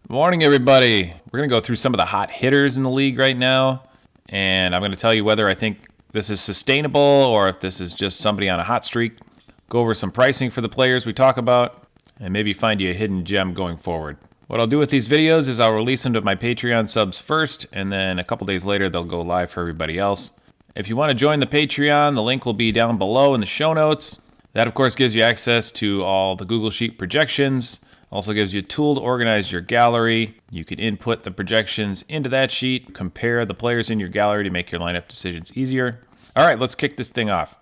Morning, everybody. We're going to go through some of the hot hitters in the league right now, and I'm going to tell you whether I think this is sustainable or if this is just somebody on a hot streak. Go over some pricing for the players we talk about, and maybe find you a hidden gem going forward. What I'll do with these videos is I'll release them to my Patreon subs first, and then a couple days later they'll go live for everybody else. If you want to join the Patreon, the link will be down below in the show notes. That, of course, gives you access to all the Google Sheet projections. Also gives you a tool to organize your gallery. You can input the projections into that sheet, compare the players in your gallery to make your lineup decisions easier. All right, let's kick this thing off.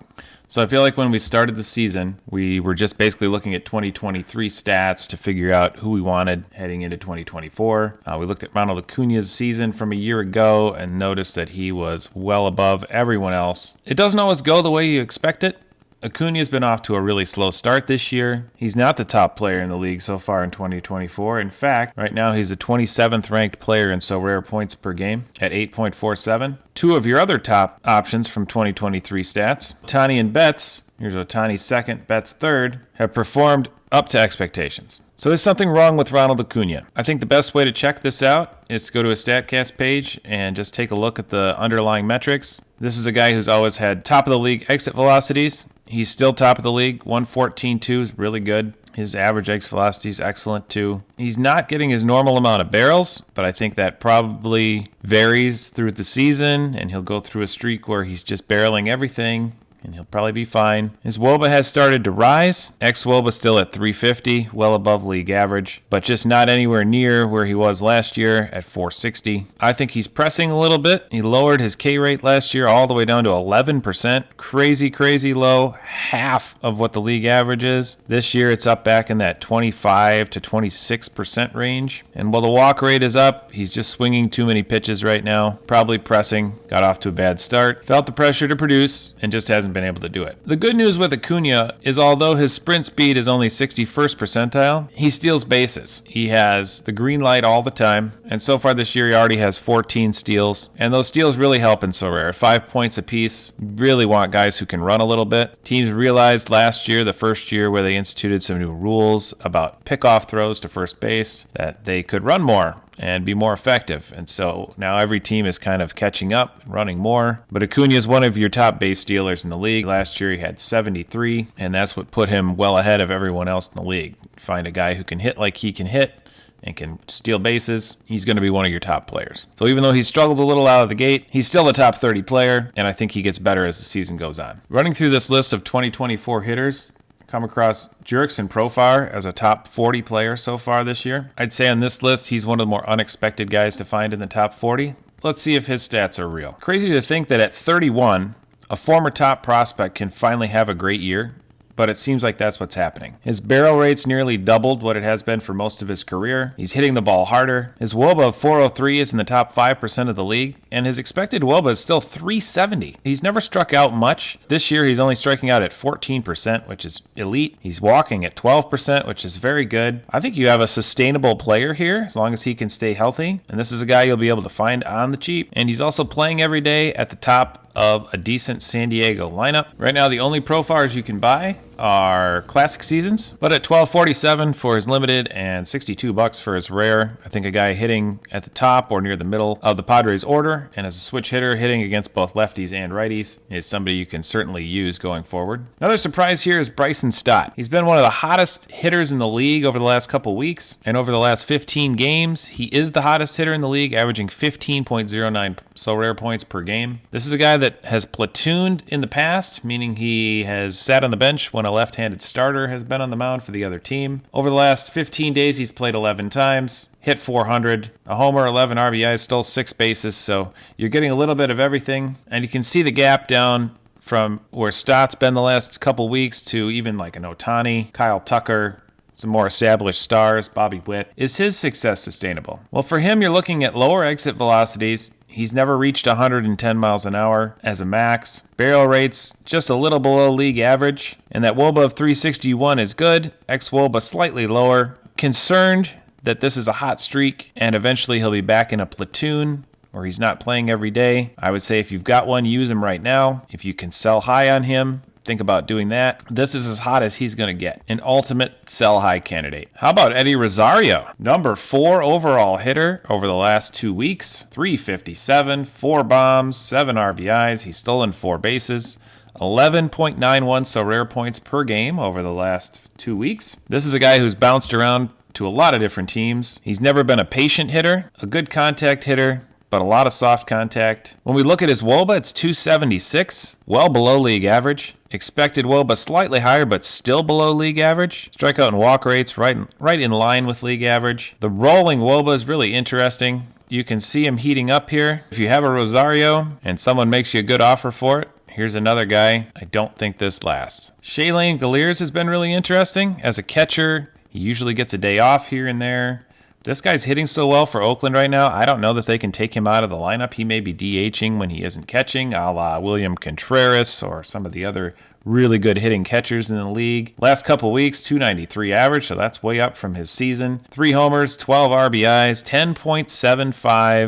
So I feel like when we started the season, we were just basically looking at 2023 stats to figure out who we wanted heading into 2024. We looked at Ronald Acuna's season from a year ago and noticed that he was well above everyone else. It doesn't always go the way you expect it. Acuna's been off to a really slow start this year. He's not the top player in the league so far in 2024. In fact, right now he's the 27th ranked player in Sorare points per game at 8.47. Two of your other top options from 2023 stats, Ohtani and Betts, here's Ohtani's second, Betts third, have performed up to expectations. So there's something wrong with Ronald Acuna. I think the best way to check this out is to go to a StatCast page and just take a look at the underlying metrics. This is a guy who's always had top of the league exit velocities. He's still top of the league. 114.2 is really good. His average exit velocity is excellent too. He's not getting his normal amount of barrels, but I think that probably varies through the season, and he'll go through a streak where he's just barreling everything, and he'll probably be fine. His WOBA has started to rise. Ex-WOBA still at 350, well above league average, but just not anywhere near where he was last year at 460. I think he's pressing a little bit. He lowered his K rate last year all the way down to 11%. Crazy, crazy low. Half of what the league average is. This year it's up back in that 25 to 26% range. And while the walk rate is up, he's just swinging too many pitches right now. Probably pressing. Got off to a bad start. Felt the pressure to produce and just hasn't been able to do it. The good news with Acuna is although his sprint speed is only 61st percentile, he steals bases. He has the green light all the time, and so far this year he already has 14 steals, and those steals really help in Sorare. 5 points apiece. Really want guys who can run a little bit. Teams realized last year, the first year where they instituted some new rules about pickoff throws to first base, that they could run more and be more effective. And so now every team is kind of catching up, running more. But Acuna is one of your top base stealers in the league. Last year he had 73, and that's what put him well ahead of everyone else in the league. Find a guy who can hit like he can hit and can steal bases, he's going to be one of your top players. So even though he's struggled a little out of the gate, he's still a top 30 player, and I think he gets better as the season goes on. Running through this list of 2024 hitters, come across Jurickson Profar as a top 40 player so far this year. I'd say on this list, he's one of the more unexpected guys to find in the top 40. Let's see if his stats are real. Crazy to think that at 31, a former top prospect can finally have a great year, but it seems like that's what's happening. His barrel rate's nearly doubled what it has been for most of his career. He's hitting the ball harder. His WOBA of 403 is in the top 5% of the league, and his expected WOBA is still 370. He's never struck out much. This year, he's only striking out at 14%, which is elite. He's walking at 12%, which is very good. I think you have a sustainable player here, as long as he can stay healthy, and this is a guy you'll be able to find on the cheap. And he's also playing every day at the top of a decent San Diego lineup. Right now, the only Profars you can buy are classic seasons, but at $12.47 for his limited and $62 for his rare, I think a guy hitting at the top or near the middle of the Padres order and as a switch hitter hitting against both lefties and righties is somebody you can certainly use going forward. Another surprise here is Bryson Stott. He's been one of the hottest hitters in the league over the last couple weeks, and over the last 15 games, he is the hottest hitter in the league, averaging 15.09 Sorare points per game. This is a guy that has platooned in the past, meaning he has sat on the bench when a left-handed starter has been on the mound for the other team. Over the last 15 days, he's played 11 times, hit 400, a homer, 11 RBIs, stole 6 bases, so you're getting a little bit of everything. And you can see the gap down from where Stott's been the last couple weeks to even like an Ohtani, Kyle Tucker, some more established stars, Bobby Witt. Is his success sustainable? Well, for him, you're looking at lower exit velocities. He's never reached 110 miles an hour as a max. Barrel rates just a little below league average. And that WOBA of 361 is good. Ex-WOBA slightly lower. Concerned that this is a hot streak and eventually he'll be back in a platoon or he's not playing every day. I would say if you've got one, use him right now. If you can sell high on him, think about doing that. This is as hot as he's going to get. An ultimate sell high candidate. How about Eddie Rosario? Number 4 overall hitter over the last 2 weeks. 357, 4 bombs, 7 RBIs. He's stolen 4 bases. 11.91 Sorare points per game over the last 2 weeks. This is a guy who's bounced around to a lot of different teams. He's never been a patient hitter, a good contact hitter, but a lot of soft contact. When we look at his WOBA, it's 276, well below league average. Expected WOBA slightly higher, but still below league average. Strikeout and walk rates right in line with league average. The rolling WOBA is really interesting. You can see him heating up here. If you have a Rosario and someone makes you a good offer for it, here's another guy. I don't think this lasts. Shea Langeliers has been really interesting. As a catcher, he usually gets a day off here and there. This guy's hitting so well for Oakland right now, I don't know that they can take him out of the lineup. He may be DHing when he isn't catching, a la William Contreras or some of the other really good hitting catchers in the league. Last couple weeks, 293 average, so that's way up from his season. 3 homers, 12 RBIs, 10.75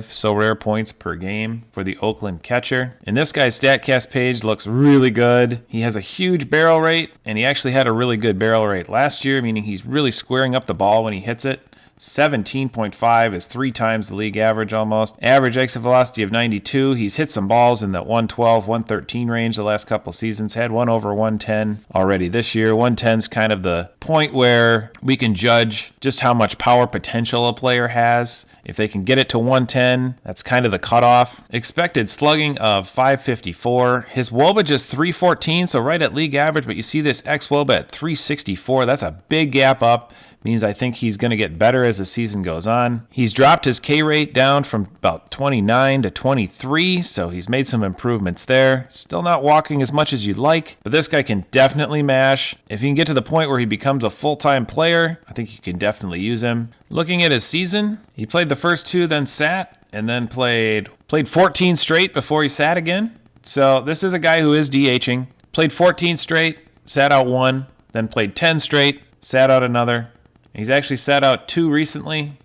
Sorare points per game for the Oakland catcher. And this guy's StatCast page looks really good. He has a huge barrel rate, and he actually had a really good barrel rate last year, meaning he's really squaring up the ball when he hits it. 17.5 is 3 times the league average almost. Average exit velocity of 92. He's hit some balls in the 112, 113 range the last couple seasons. Had one over 110 already this year. 110 is kind of the point where we can judge just how much power potential a player has. If they can get it to 110, that's kind of the cutoff. Expected slugging of 554. His WOBA just 314, so right at league average, but you see this xWOBA at 364. That's a big gap up. Means I think he's going to get better as the season goes on. He's dropped his K rate down from about 29 to 23, so he's made some improvements there. Still not walking as much as you'd like, but this guy can definitely mash. If he can get to the point where he becomes a full-time player, I think you can definitely use him. Looking at his season, he played the first 2, then sat, and then played 14 straight before he sat again. So this is a guy who is DHing. Played 14 straight, sat out 1, then played 10 straight, sat out another. He's actually sat out 2 recently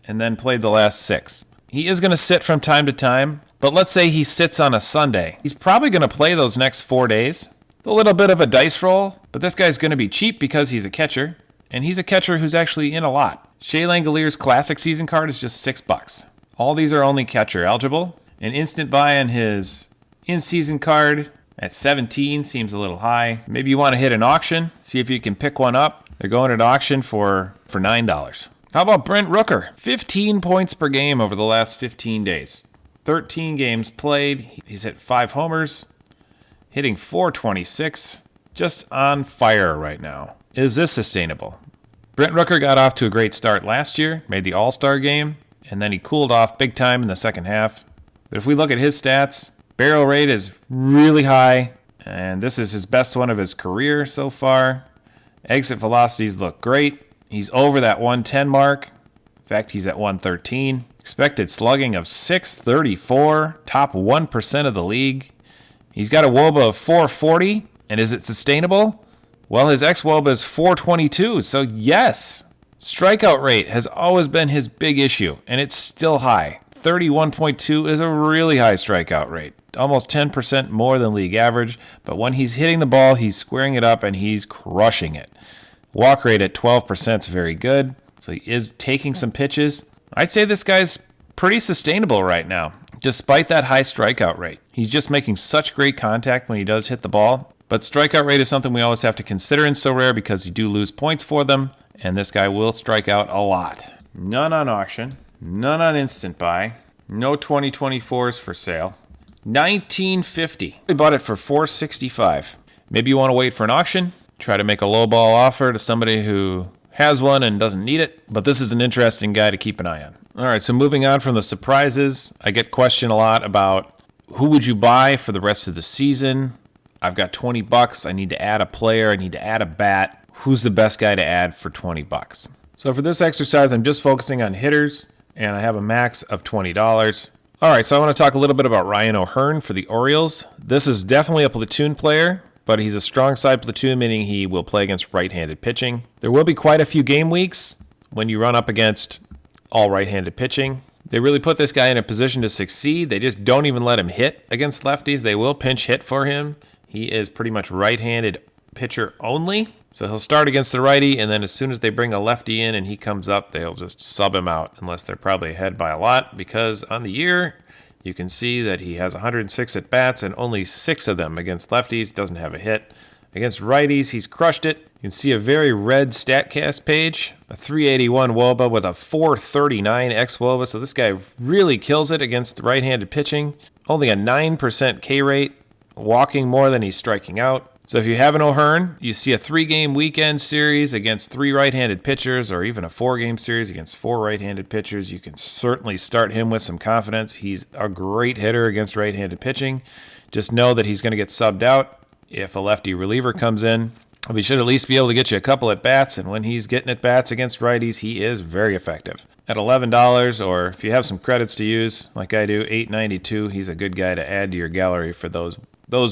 and then played the last 6. He is going to sit from time to time, but let's say he sits on a Sunday. He's probably going to play those next 4 days. It's a little bit of a dice roll, but this guy's going to be cheap because he's a catcher, and he's a catcher who's actually in a lot. Shea Langeliers' classic season card is just $6. All these are only catcher eligible. An instant buy on his in-season card at 17 seems a little high. Maybe you want to hit an auction, see if you can pick one up. They're going at auction for $9. How about Brent Rooker? 15 points per game over the last 15 days. 13 games played. He's hit 5 homers, hitting .426. Just on fire right now. Is this sustainable? Brent Rooker got off to a great start last year, made the All-Star game, and then he cooled off big time in the second half. But if we look at his stats, barrel rate is really high, and this is his best one of his career so far. Exit velocities look great. He's over that 110 mark. In fact, he's at 113. Expected slugging of 634, top 1% of the league. He's got a WOBA of 440, and is it sustainable? Well, his xWOBA is 422, so yes. Strikeout rate has always been his big issue, and it's still high. 31.2 is a really high strikeout rate. Almost 10% more than league average, but when he's hitting the ball, he's squaring it up and he's crushing it. Walk rate at 12% is very good, so he is taking some pitches. I'd say this guy's pretty sustainable right now, despite that high strikeout rate. He's just making such great contact when he does hit the ball, but strikeout rate is something we always have to consider in Sorare because you do lose points for them, and this guy will strike out a lot. None on auction, none on instant buy, no 2024s for sale. $19.50. We bought it for $465. Maybe you want to wait for an auction, try to make a low ball offer to somebody who has one and doesn't need it, but this is an interesting guy to keep an eye on. All right, so moving on from the surprises, I get questioned a lot about who would you buy for the rest of the season. I've got $20. I need to add a player. I need to add a bat. Who's the best guy to add for $20? So for this exercise, I'm just focusing on hitters, and I have a max of $20. All right, so I want to talk a little bit about Ryan O'Hearn for the Orioles. This is definitely a platoon player, but he's a strong side platoon, meaning he will play against right-handed pitching. There will be quite a few game weeks when you run up against all right-handed pitching. They really put this guy in a position to succeed. They just don't even let him hit against lefties. They will pinch hit for him. He is pretty much right-handed pitcher only. So he'll start against the righty, and then as soon as they bring a lefty in and he comes up, they'll just sub him out, unless they're probably ahead by a lot, because on the year, you can see that he has 106 at-bats and only 6 of them against lefties. Doesn't have a hit. Against righties, he's crushed it. You can see a very red StatCast page, a 381 WOBA with a 439 xWOBA, so this guy really kills it against right-handed pitching. Only a 9% K rate, walking more than he's striking out. So if you have an O'Hearn, you see a 3-game weekend series against 3 right-handed pitchers, or even a 4-game series against 4 right-handed pitchers, you can certainly start him with some confidence. He's a great hitter against right-handed pitching. Just know that he's going to get subbed out if a lefty reliever comes in. He should at least be able to get you a couple at bats, and when he's getting at bats against righties, he is very effective. At $11, or if you have some credits to use, like I do, $8.92, he's a good guy to add to your gallery for those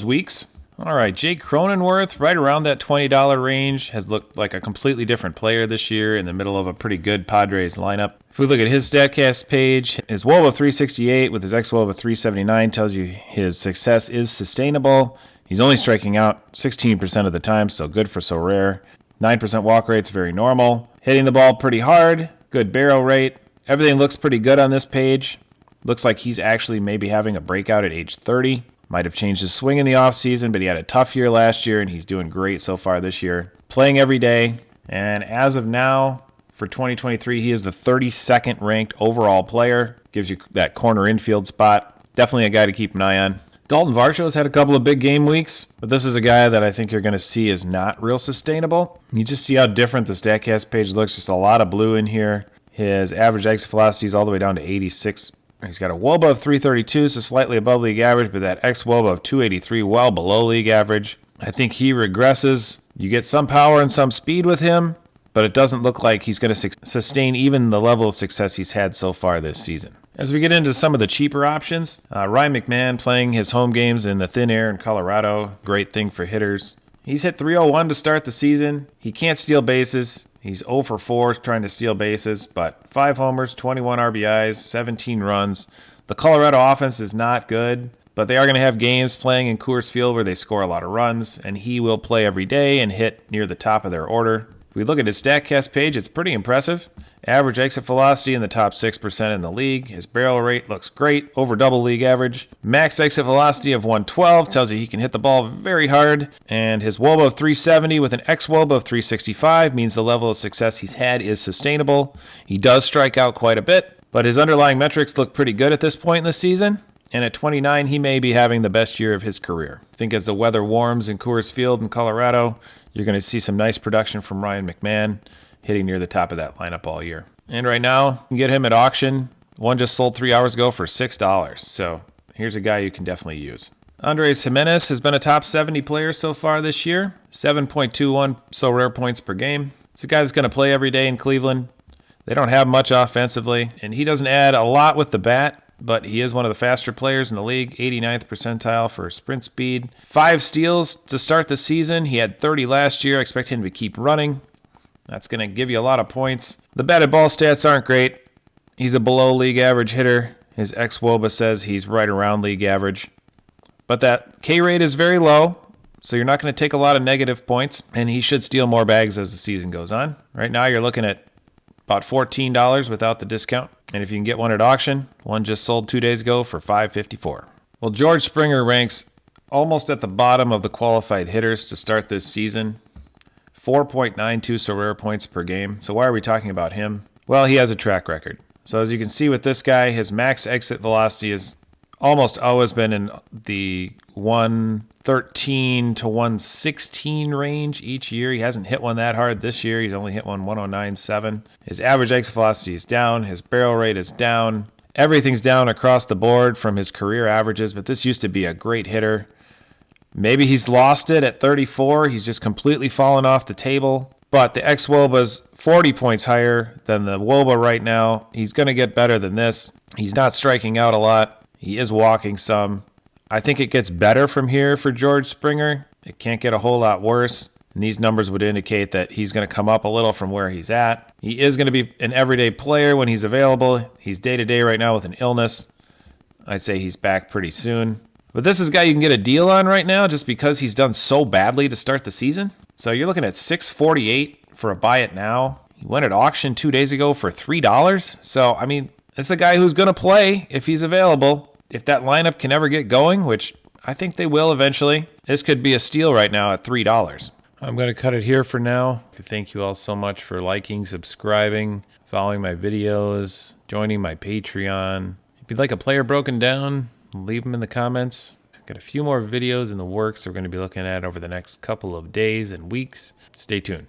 weeks. All right, Jake Cronenworth, right around that $20 range, has looked like a completely different player this year in the middle of a pretty good Padres lineup. If we look at his StatCast page, his WOBA of 368 with his xWOBA of 379 tells you his success is sustainable. He's only striking out 16% of the time, so good for so rare. 9% walk rate's very normal. Hitting the ball pretty hard, good barrel rate. Everything looks pretty good on this page. Looks like he's actually maybe having a breakout at age 30. Might have changed his swing in the offseason, but he had a tough year last year, and he's doing great so far this year. Playing every day, and as of now, for 2023, he is the 32nd ranked overall player. Gives you that corner infield spot. Definitely a guy to keep an eye on. Dalton Varcho has had a couple of big game weeks, but this is a guy that I think you're going to see is not real sustainable. You just see how different the StatCast page looks. Just a lot of blue in here. His average exit velocity is all the way down to 86. He's got a WOBA of 332, so slightly above league average, but that xWOBA of 283, well below league average. I think he regresses. You get some power and some speed with him, but it doesn't look like he's going to sustain even the level of success he's had so far this season. As we get into some of the cheaper options, Ryan McMahon playing his home games in the thin air in Colorado, great thing for hitters. He's hit 301 to start the season. He can't steal bases. He's 0 for 4 trying to steal bases, but 5 homers, 21 RBIs, 17 runs. The Colorado offense is not good, but they are going to have games playing in Coors Field where they score a lot of runs, and he will play every day and hit near the top of their order. If we look at his StatCast page, it's pretty impressive. Average exit velocity in the top 6% in the league. His barrel rate looks great, over double league average. Max exit velocity of 112 tells you he can hit the ball very hard. And his WOBA of 370 with an xWOBA of 365 means the level of success he's had is sustainable. He does strike out quite a bit, but his underlying metrics look pretty good at this point in the season. And at 29, he may be having the best year of his career. I think as the weather warms in Coors Field in Colorado, you're going to see some nice production from Ryan McMahon, hitting near the top of that lineup all year. And right now, you can get him at auction. One just sold 3 hours ago for $6. So here's a guy you can definitely use. Andres Gimenez has been a top 70 player so far this year. 7.21 so rare points per game. It's a guy that's going to play every day in Cleveland. They don't have much offensively, and he doesn't add a lot with the bat, but he is one of the faster players in the league, 89th percentile for sprint speed. 5 steals to start the season. He had 30 last year. I expect him to keep running. That's going to give you a lot of points. The batted ball stats aren't great. He's a below league average hitter. His xWOBA says he's right around league average. But that K rate is very low, so you're not going to take a lot of negative points, and he should steal more bags as the season goes on. Right now you're looking at about $14 without the discount. And if you can get one at auction, one just sold 2 days ago for $5.54. Well, George Springer ranks almost at the bottom of the qualified hitters to start this season. 4.92 so rare points per game. So why are we talking about him? Well, he has a track record. So as you can see with this guy, his max exit velocity has almost always been in the 113 to 116 range each year. He hasn't hit one that hard this year. He's only hit one 109.7. His average exit velocity is down. His barrel rate is down. Everything's down across the board from his career averages, but this used to be a great hitter. Maybe he's lost it at 34. He's just completely fallen off the table. But the xWOBA's 40 points higher than the WOBA right now. He's going to get better than this. He's not striking out a lot. He is walking some. I think it gets better from here for George Springer. It can't get a whole lot worse. And these numbers would indicate that he's going to come up a little from where he's at. He is going to be an everyday player when he's available. He's day-to-day right now with an illness. I'd say he's back pretty soon. But this is a guy you can get a deal on right now just because he's done so badly to start the season. So you're looking at $648 for a buy it now. He went at auction 2 days ago for $3. So, I mean, it's a guy who's going to play if he's available. If that lineup can ever get going, which I think they will eventually, this could be a steal right now at $3. I'm going to cut it here for now. Thank you all so much for liking, subscribing, following my videos, joining my Patreon. If you'd like a player broken down, leave them in the comments. Got a few more videos in the works we're going to be looking at over the next couple of days and weeks. Stay tuned.